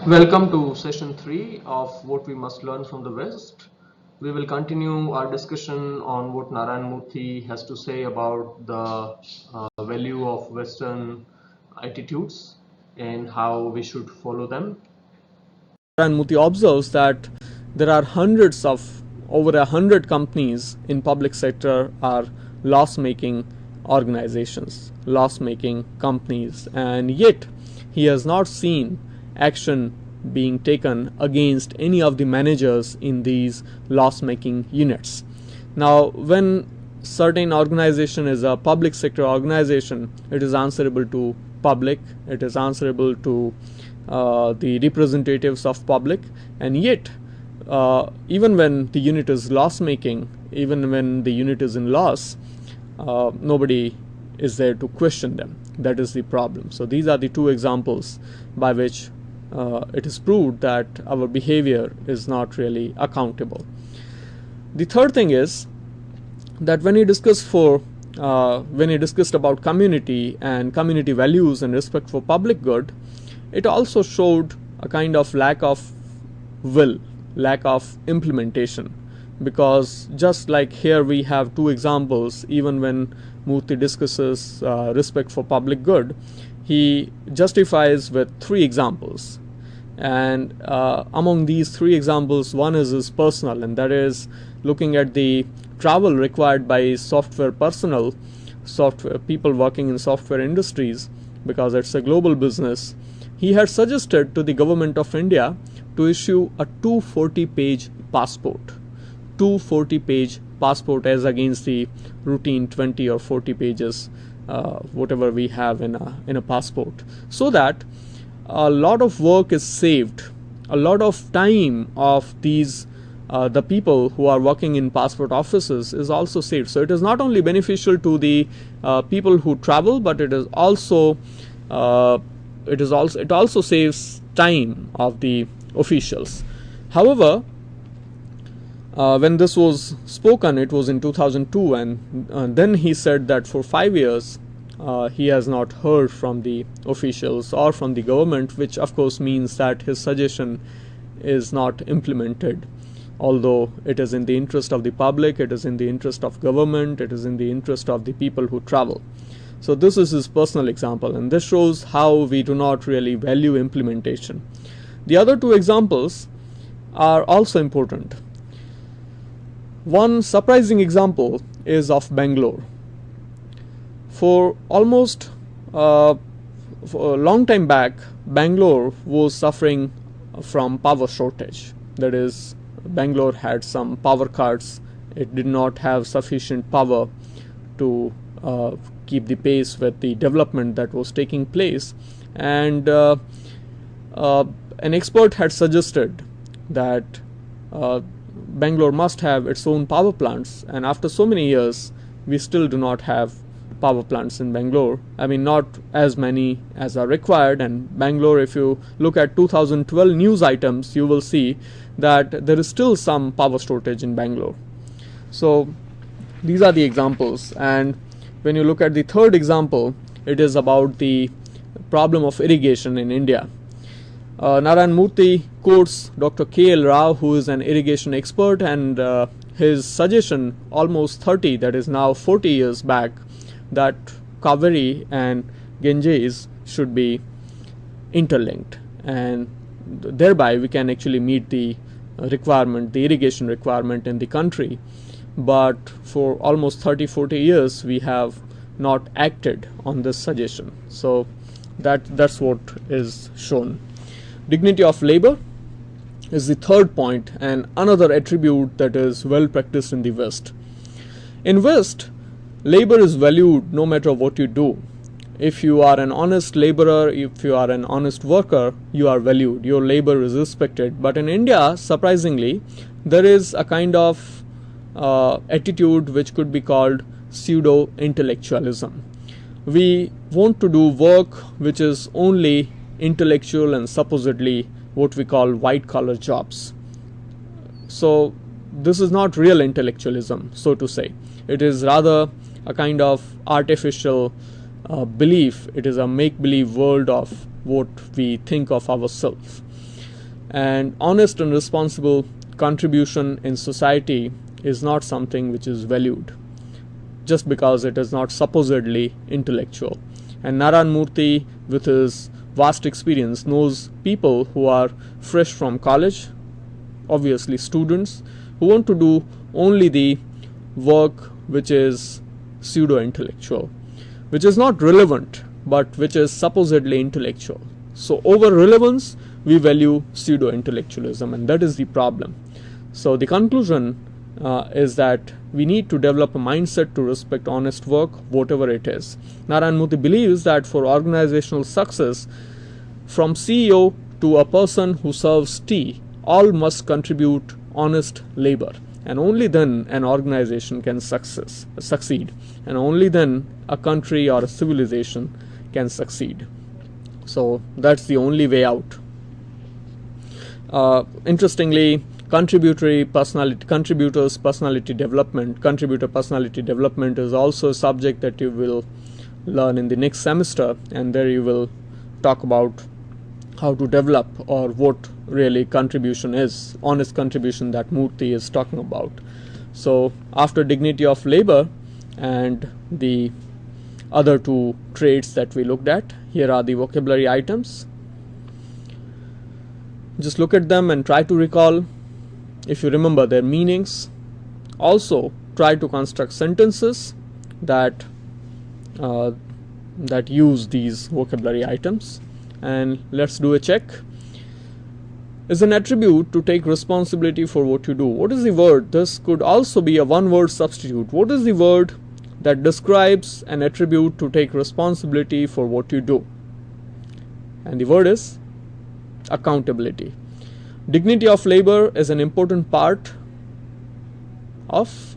Welcome to session 3 of What We Must Learn from the West. We will continue our discussion on what Narayan Murthy has to say about the value of Western attitudes and how we should follow them. Narayan Murthy observes that there are over 100 companies in public sector are loss-making organizations, loss-making companies, and yet he has not seen action being taken against any of the managers in these loss-making units. Now, when certain organization is a public sector organization, it is answerable to public, it is answerable to the representatives of public, and yet even when the unit is loss making, even when the unit is in loss, nobody is there to question them. That is the problem. So these are the two examples by which it is proved that our behavior is not really accountable. The third thing is that when he discussed about community and community values and respect for public good, it also showed a kind of lack of will, lack of implementation, because just like here we have two examples. Even when Murthy discusses respect for public good, he justifies with three examples, and among these three examples, one is his personal, and that is looking at the travel required by software personnel, software people working in software industries, because it's a global business. He had suggested to the government of India to issue a 240-page passport. 240-page passport as against the routine 20 or 40 pages, whatever we have in a passport, so that a lot of work is saved, a lot of time of these the people who are working in passport offices is also saved. So it is not only beneficial to the people who travel, but it also saves time of the officials. However, when this was spoken, it was in 2002, and then he said that for 5 years he has not heard from the officials or from the government, which of course means that his suggestion is not implemented. Although it is in the interest of the public, it is in the interest of government, it is in the interest of the people who travel. So this is his personal example, and this shows how we do not really value implementation. The other two examples are also important. One surprising example is of Bangalore. For almost for a long time back, Bangalore was suffering from power shortage. That is, Bangalore had some power cuts. It did not have sufficient power to keep the pace with the development that was taking place, and an expert had suggested that Bangalore must have its own power plants, and after so many years we still do not have power plants in Bangalore. I mean, not as many as are required. And Bangalore, if you look at 2012 news items, you will see that there is still some power shortage in Bangalore. So these are the examples. And when you look at the third example, it is about the problem of irrigation in India. Narayan Murthy quotes Dr. K.L. Rao, who is an irrigation expert, and his suggestion almost 30, that is now 40 years back, that Kaveri and Ganges should be interlinked, and thereby we can actually meet the requirement, the irrigation requirement in the country. But for almost 30-40 years we have not acted on this suggestion. So that's what is shown. Dignity of labor is the third point, and another attribute that is well practiced in the West. In West, labor is valued no matter what you do. If you are an honest laborer, if you are an honest worker, you are valued. Your labor is respected. But in India, surprisingly, there is a kind of attitude which could be called pseudo-intellectualism. We want to do work which is only intellectual and supposedly what we call white-collar jobs. So this is not real intellectualism, so to say. It is rather a kind of artificial belief. It is a make-believe world of what we think of ourselves. And honest and responsible contribution in society is not something which is valued just because it is not supposedly intellectual. And Narayan Murthy, with his vast experience, knows people who are fresh from college, obviously students, who want to do only the work which is pseudo-intellectual, which is not relevant, but which is supposedly intellectual. So over relevance, we value pseudo-intellectualism, and that is the problem. So the conclusion is that we need to develop a mindset to respect honest work, whatever it is. Narayan Murthy believes that for organizational success, from CEO to a person who serves tea, all must contribute honest labor, and only then an organization can succeed, and only then a country or a civilization can succeed. So that's the only way out. Interestingly, contributor personality development is also a subject that you will learn in the next semester, and there you will talk about how to develop, or what really contribution is, honest contribution that Murthy is talking about. So after dignity of labor and the other two traits that we looked at, here are the vocabulary items. Just look at them and try to recall, if you remember, their meanings. Also try to construct sentences that use these vocabulary items. And let's do a check. Is an attribute to take responsibility for what you do. What is the word? This could also be a one-word substitute. What is the word that describes an attribute to take responsibility for what you do? And the word is accountability. Dignity of labor is an important part of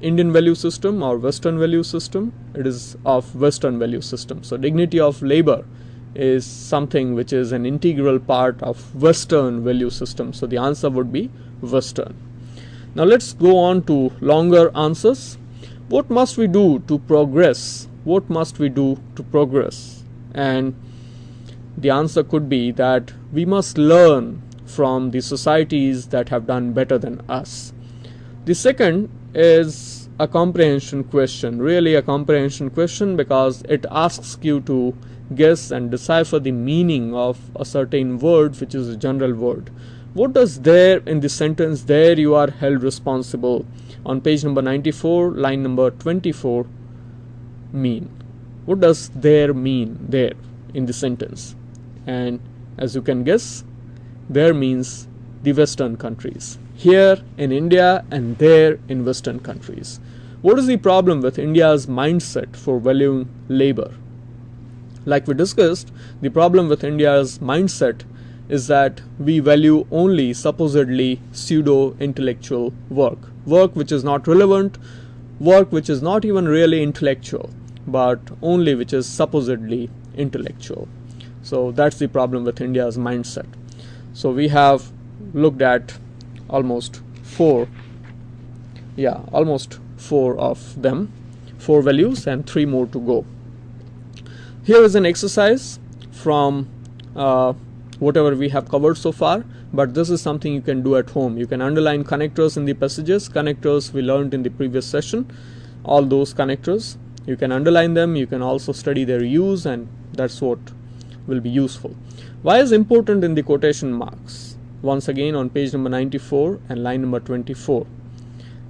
Indian value system or Western value system. It is of Western value system. So dignity of labor is something which is an integral part of Western value system. So the answer would be Western. Now let's go on to longer answers. What must we do to progress? What must we do to progress? And the answer could be that we must learn from the societies that have done better than us. The second is a comprehension question, really a comprehension question, because it asks you to guess and decipher the meaning of a certain word, which is a general word. What does there in the sentence, there you are held responsible, on page number 94, line number 24, mean? What does there mean there in the sentence? And as you can guess, there means the Western countries. Here in India and there in Western countries. What is the problem with India's mindset for valuing labor? Like we discussed, the problem with India's mindset is that we value only supposedly pseudo-intellectual work. Work which is not relevant, work which is not even really intellectual, but only which is supposedly intellectual. So that's the problem with India's mindset. So we have looked at almost four of them, 4 values and 3 more to go. Here is an exercise from whatever we have covered so far, but this is something you can do at home. You can underline connectors in the passages. Connectors we learned in the previous session. All those connectors, you can underline them. You can also study their use, and that's what will be useful. Why is important in the quotation marks? Once again on page number 94 and line number 24.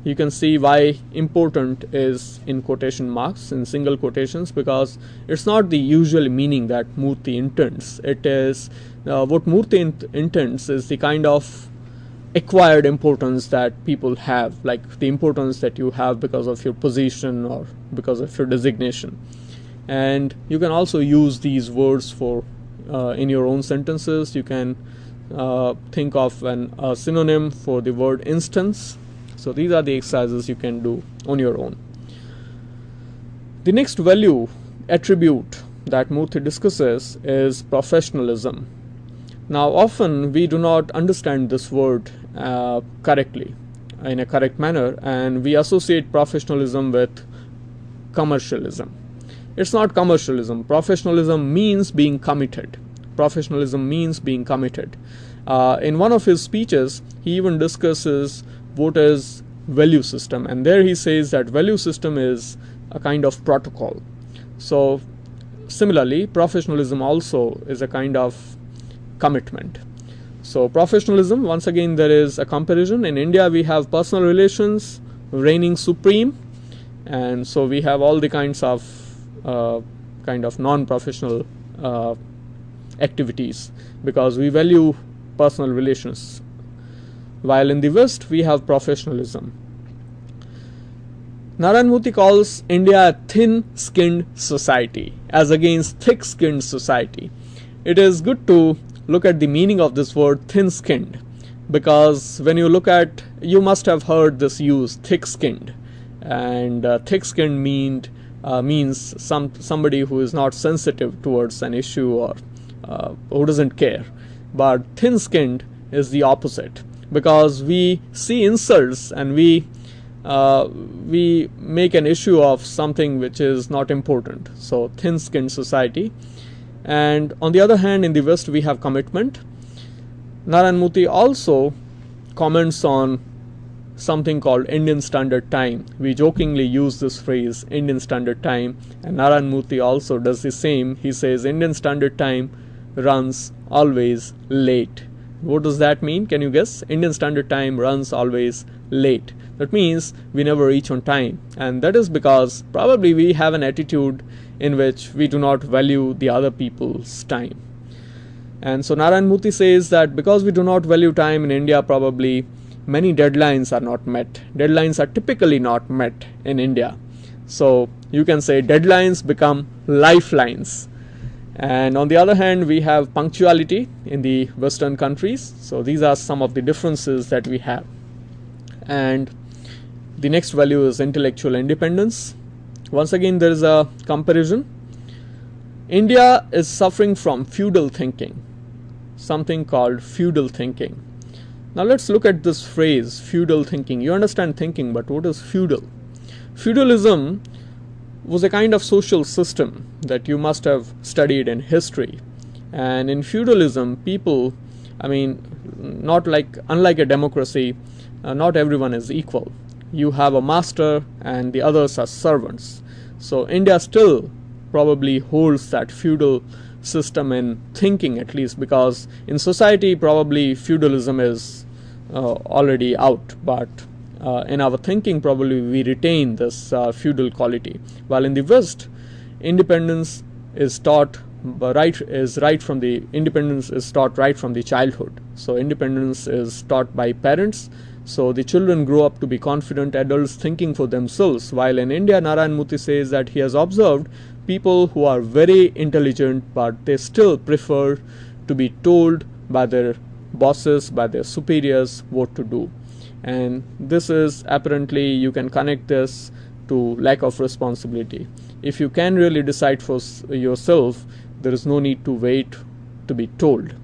You can see why important is in quotation marks, in single quotations, because it's not the usual meaning that Murthy intends. It is what Murthy intends is the kind of acquired importance that people have, like the importance that you have because of your position or because of your designation. And you can also use these words for in your own sentences. You can think of a synonym for the word instance. So these are the exercises you can do on your own. The next value, attribute that Murthy discusses is professionalism. Now often we do not understand this word correctly, in a correct manner, and we associate professionalism with commercialism. It's not commercialism. Professionalism means being committed. professionalism means being committed. In one of his speeches, he even discusses what is value system, and there he says that value system is a kind of protocol. So similarly, professionalism also is a kind of commitment. So professionalism, once again, there is a comparison. In India, we have personal relations reigning supreme, and so we have all the kinds of non-professional activities because we value personal relations, while in the West we have professionalism. Narayan Murthy calls India a thin-skinned society as against thick-skinned society. It is good to look at the meaning of this word thin-skinned, because when you look at, you must have heard this used, thick-skinned, and thick-skinned means somebody who is not sensitive towards an issue or who doesn't care. But thin-skinned is the opposite, because we see insults and we make an issue of something which is not important. So thin-skinned society. And on the other hand, in the West we have commitment. Narayan Murthy also comments on something called Indian Standard Time. We jokingly use this phrase, Indian Standard Time, and Narayan Murthy also does the same. He says Indian Standard Time runs always late. What does that mean? Can you guess? Indian Standard Time runs always late. That means we never reach on time, and that is because probably we have an attitude in which we do not value the other people's time. And so Narayan Murthy says that because we do not value time in India, probably many deadlines are not met. Deadlines are typically not met in India. So you can say deadlines become lifelines. And on the other hand, we have punctuality in the Western countries. So these are some of the differences that we have. And the next value is intellectual independence. Once again, there is a comparison. India is suffering from feudal thinking, something called feudal thinking. Now let's look at this phrase, feudal thinking. You understand thinking, but what is feudal? Feudalism was a kind of social system that you must have studied in history. And in feudalism, people, unlike a democracy, not everyone is equal. You have a master and the others are servants. So India still probably holds that feudal system in thinking, at least, because in society probably feudalism is already out, but in our thinking probably we retain this feudal quality. While in the West, independence is taught right from the childhood. So independence is taught by parents. So the children grow up to be confident adults thinking for themselves. While in India, Narayan Murthy says that he has observed people who are very intelligent, but they still prefer to be told by their bosses, by their superiors, what to do. And this is apparently, you can connect this to lack of responsibility. If you can really decide for yourself, there is no need to wait to be told.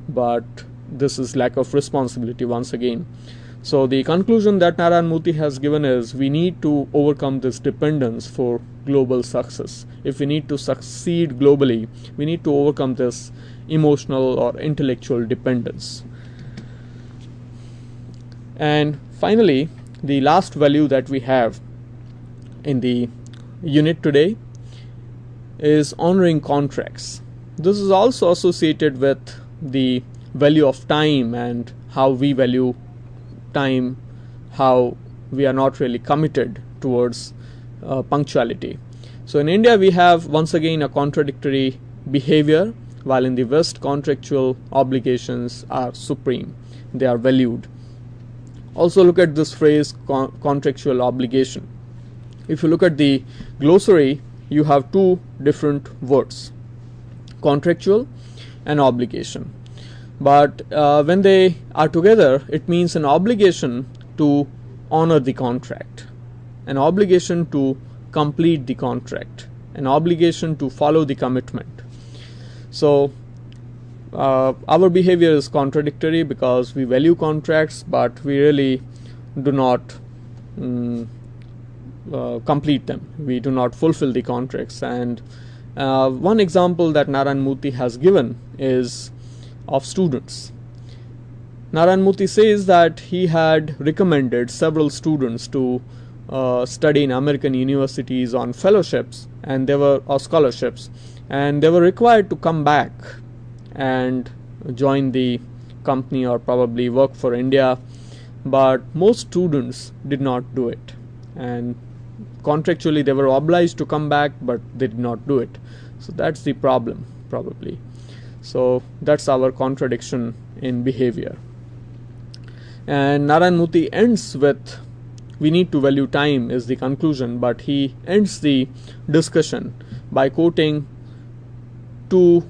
But this is lack of responsibility once again. So the conclusion that Narayan Murthy has given is we need to overcome this dependence for global success. If we need to succeed globally, we need to overcome this emotional or intellectual dependence. And finally, the last value that we have in the unit today is honoring contracts. This is also associated with the value of time and how we value time, how we are not really committed towards punctuality. So in India we have once again a contradictory behavior, while in the West contractual obligations are supreme, they are valued. Also look at this phrase contractual obligation. If you look at the glossary, you have two different words, contractual and obligation. But when they are together, it means an obligation to honor the contract, an obligation to complete the contract, an obligation to follow the commitment. So our behavior is contradictory because we value contracts, but we really do not complete them. We do not fulfill the contracts, and One example that Narayan Murthy has given is of students. Narayan Murthy says that he had recommended several students to study in American universities on fellowships and they were or scholarships, and they were required to come back and join the company or probably work for India, but most students did not do it, and contractually they were obliged to come back but they did not do it. So that's the problem probably. So that's our contradiction in behavior. And Narayan Murthy ends with, we need to value time is the conclusion, but he ends the discussion by quoting on two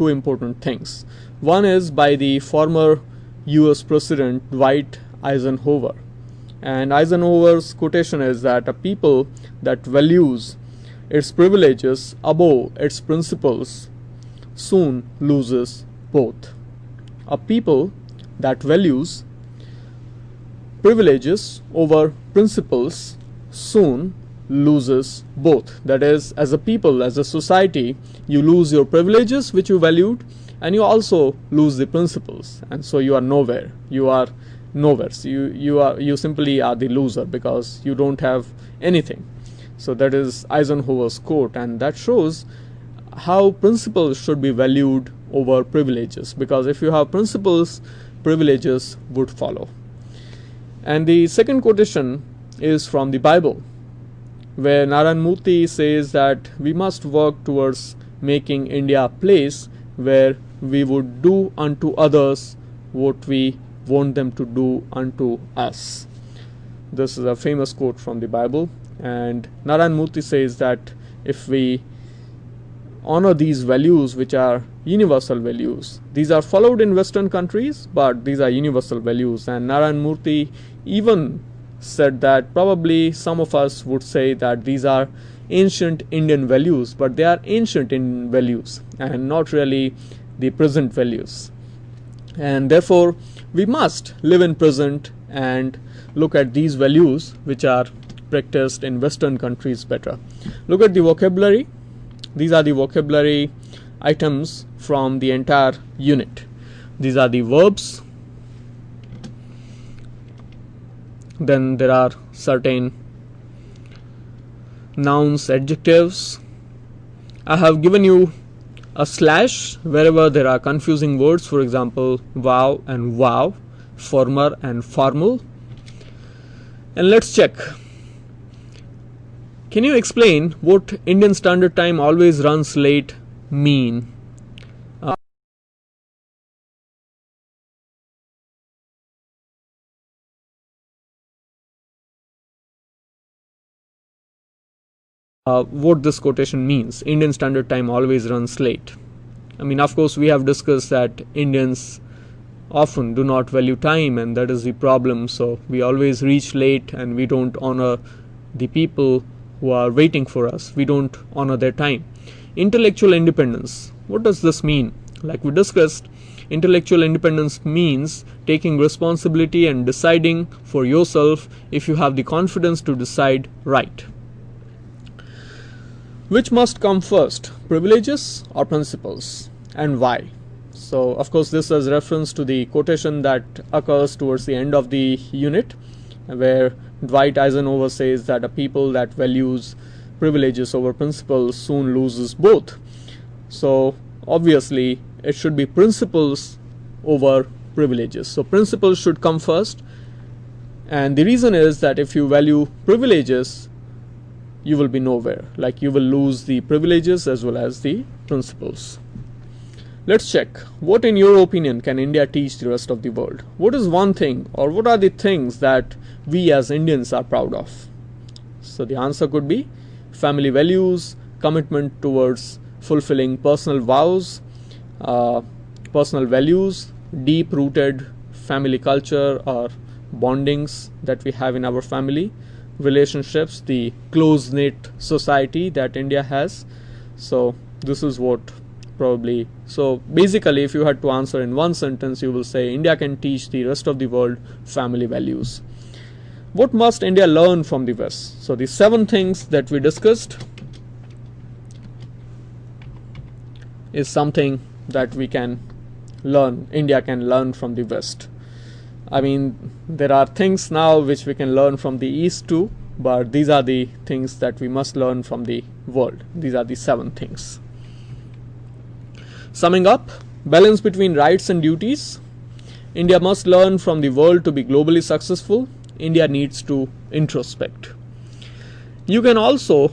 important things. One is by the former US President Dwight Eisenhower, and Eisenhower's quotation is that a people that values its privileges above its principles soon loses both. A people that values privileges over principles soon loses both. That is, as a people, as a society, you lose your privileges which you valued, and you also lose the principles, and so you are nowhere. You are nowhere. So you simply are the loser because you don't have anything. So that is Eisenhower's quote, and that shows how principles should be valued over privileges, because if you have principles, privileges would follow. And the second quotation is from the Bible, where Narayan Murthy says that we must work towards making India a place where we would do unto others what we want them to do unto us. This is a famous quote from the Bible, and Narayan Murthy says that if we honor these values, which are universal values, these are followed in Western countries, but these are universal values. And Narayan Murthy even said that probably some of us would say that these are ancient Indian values, but they are ancient Indian values and not really the present values. And therefore we must live in present and look at these values which are practiced in Western countries better. Look at the vocabulary. These are the vocabulary items from the entire unit. These are the verbs. Then there are certain nouns, adjectives. I have given you a slash wherever there are confusing words, for example, wow and wow, former and formal. And let's check. Can you explain what Indian Standard Time always runs late mean? What this quotation means. Indian Standard Time always runs late. I mean, of course, we have discussed that Indians often do not value time, and that is the problem. So we always reach late and we don't honor the people who are waiting for us. We don't honor their time. Intellectual independence. What does this mean? Like we discussed, intellectual independence means taking responsibility and deciding for yourself if you have the confidence to decide right. Which must come first, privileges or principles, and why? So, of course, this is reference to the quotation that occurs towards the end of the unit, where Dwight Eisenhower says that a people that values privileges over principles soon loses both. So, obviously, it should be principles over privileges. So, principles should come first, and the reason is that if you value privileges, you will be nowhere. Like you will lose the privileges as well as the principles. Let's check. What in your opinion can India teach the rest of the world? What is one thing, or what are the things that we as Indians are proud of? So the answer could be family values, commitment towards fulfilling personal vows, personal values, deep rooted family culture or bondings that we have in our family, relationships, the close knit society that India has. So this is what probably, so basically if you had to answer in one sentence, you will say India can teach the rest of the world family values. What must India learn from the West? So the 7 things that we discussed is something that we can learn, India can learn from the West. I mean, there are things now which we can learn from the East too, but these are the things that we must learn from the world. These are the 7 things. Summing up, balance between rights and duties. India must learn from the world to be globally successful. India needs to introspect. You can also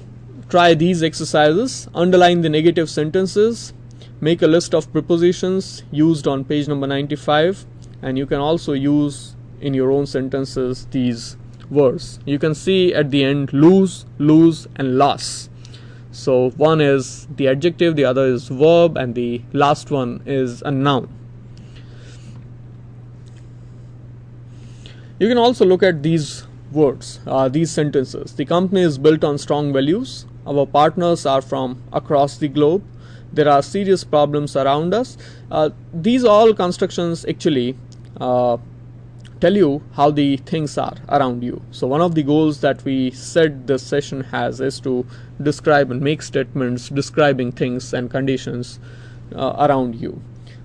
try these exercises, underline the negative sentences, make a list of prepositions used on page number 95, and you can also use in your own sentences these words. You can see at the end lose, lose, and loss. So one is the adjective, the other is verb, and the last one is a noun. You can also look at these words, these sentences. The company is built on strong values. Our partners are from across the globe. There are serious problems around us. These all constructions actually tell you how the things are around you. So one of the goals that we said this session has is to describe and make statements describing things and conditions around you.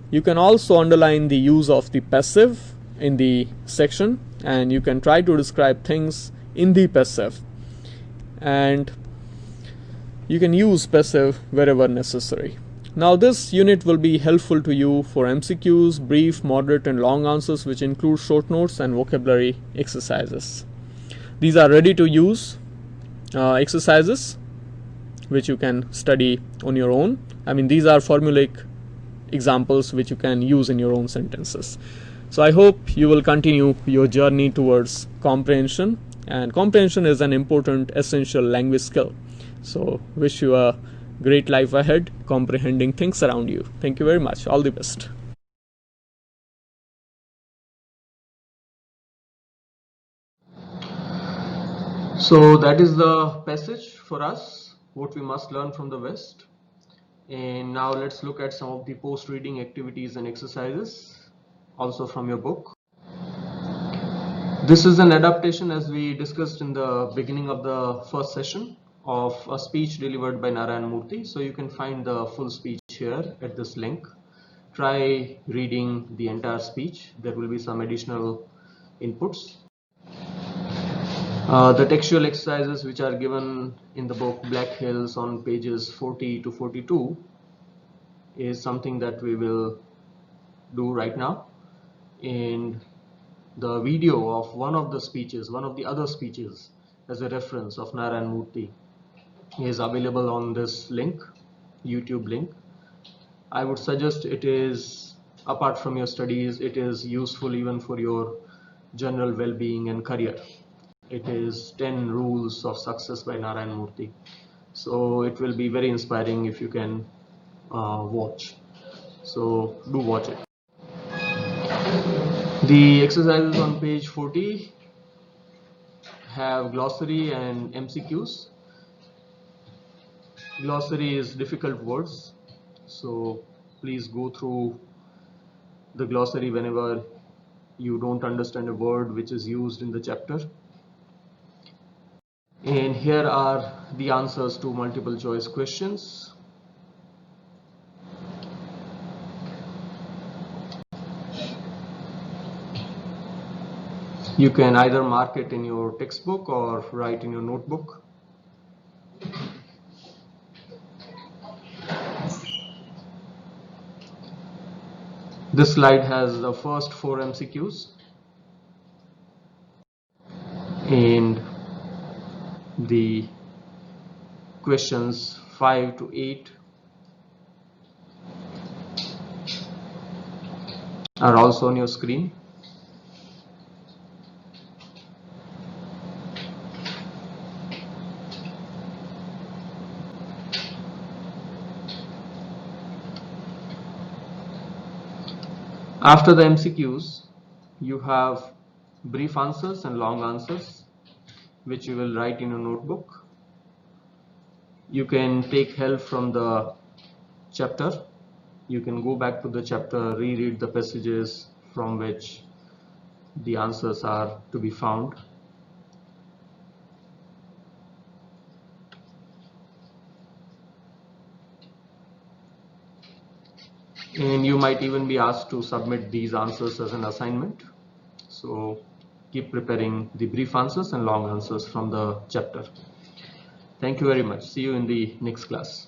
You can also underline the use of the passive in the section, and you can try to describe things in the passive, and you can use passive wherever necessary. Now this unit will be helpful to you for MCQs, brief, moderate and long answers, which include short notes and vocabulary exercises. These are ready to use exercises which you can study on your own. I mean, these are formulaic examples which you can use in your own sentences. So I hope you will continue your journey towards comprehension, and comprehension is an important essential language skill. So wish you a great life ahead, comprehending things around you. Thank you very much. All the best. So that is the passage for us, what we must learn from the West. And now let's look at some of the post-reading activities and exercises, also from your book. This is an adaptation, as we discussed in the beginning of the first session, of a speech delivered by Narayan Murthy. So you can find the full speech here at this link. Try reading the entire speech. There will be some additional inputs. The textual exercises which are given in the book Black Hills on pages 40 to 42 is something that we will do right now. And the video of one of the other speeches as a reference of Narayan Murthy is available on this link, YouTube link. I would suggest it is, apart from your studies, it is useful even for your general well-being and career. It is 10 Rules of Success by Narayan Murthy. So it will be very inspiring if you can watch. So do watch it. The exercises on page 40 have glossary and MCQs. Glossary is difficult words, so please go through the glossary whenever you don't understand a word which is used in the chapter. And here are the answers to multiple choice questions. You can either mark it in your textbook or write in your notebook. This slide has the first 4 MCQs, and the questions 5 to 8 are also on your screen. After the MCQs, you have brief answers and long answers, which you will write in your notebook. You can take help from the chapter. You can go back to the chapter, reread the passages from which the answers are to be found. and you might even be asked to submit these answers as an assignment. So keep preparing the brief answers and long answers from the chapter. Thank you very much. See you in the next class.